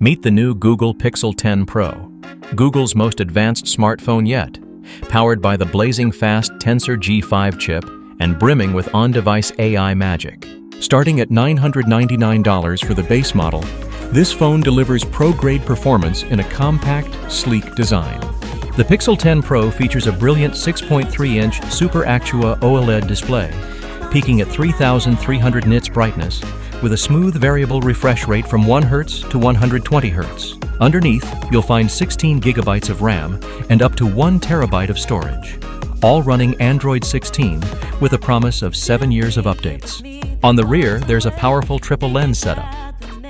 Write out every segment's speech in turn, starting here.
Meet the new Google Pixel 10 Pro, Google's most advanced smartphone yet, powered by the blazing fast Tensor G5 chip and brimming with on-device AI magic. Starting at $999 for the base model, this phone delivers pro-grade performance in a compact, sleek design. The Pixel 10 Pro features a brilliant 6.3-inch Super Actua OLED display, peaking at 3,300 nits brightness, with a smooth variable refresh rate from 1 Hz to 120 Hz. Underneath, you'll find 16 GB of RAM and up to 1 TB of storage, all running Android 16 with a promise of 7 years of updates. On the rear, there's a powerful triple lens setup,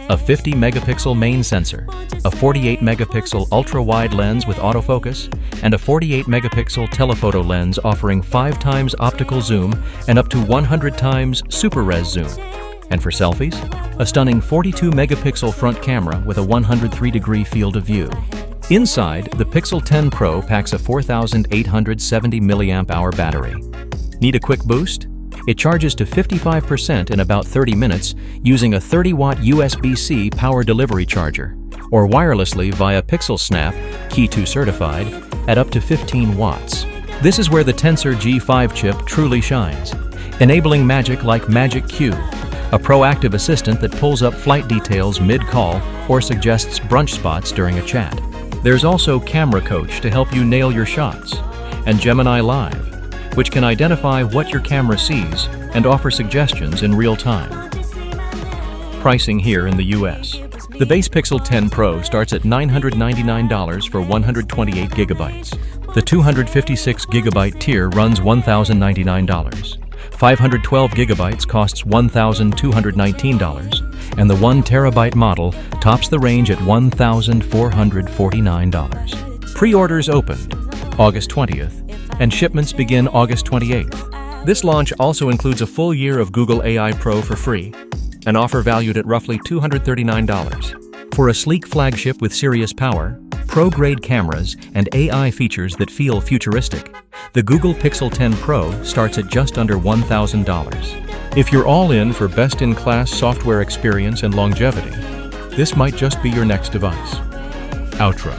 a 50-megapixel main sensor, a 48-megapixel ultra-wide lens with autofocus, and a 48-megapixel telephoto lens offering 5 times optical zoom and up to 100 times super res zoom. And for selfies, a stunning 42-megapixel front camera with a 103-degree field of view. Inside, the Pixel 10 Pro packs a 4,870 mAh battery. Need a quick boost? It charges to 55% in about 30 minutes using a 30-watt USB-C power delivery charger, or wirelessly via Pixel Snap, Key 2 certified, at up to 15 watts. This is where the Tensor G5 chip truly shines, enabling magic like Magic Q, a proactive assistant that pulls up flight details mid-call or suggests brunch spots during a chat. There's also Camera Coach to help you nail your shots, and Gemini Live, which can identify what your camera sees and offer suggestions in real time. Pricing here in the US. The base Pixel 10 Pro starts at $999 for 128 GB. The 256 GB tier runs $1,099. 512 GB costs $1,219, and the 1 TB model tops the range at $1,449. Pre-orders opened August 20th, and shipments begin August 28th. This launch also includes a full year of Google AI Pro for free, an offer valued at roughly $239. For a sleek flagship with serious power, pro-grade cameras, and AI features that feel futuristic, the Google Pixel 10 Pro starts at just under $1,000. If you're all in for best-in-class software experience and longevity, this might just be your next device. Outro.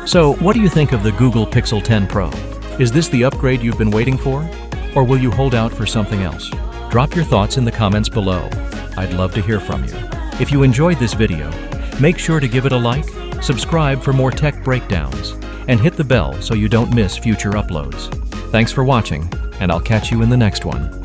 So, what do you think of the Google Pixel 10 Pro? Is this the upgrade you've been waiting for? Or will you hold out for something else? Drop your thoughts in the comments below. I'd love to hear from you. If you enjoyed this video, make sure to give it a like, subscribe for more tech breakdowns, and hit the bell so you don't miss future uploads. Thanks for watching, and I'll catch you in the next one.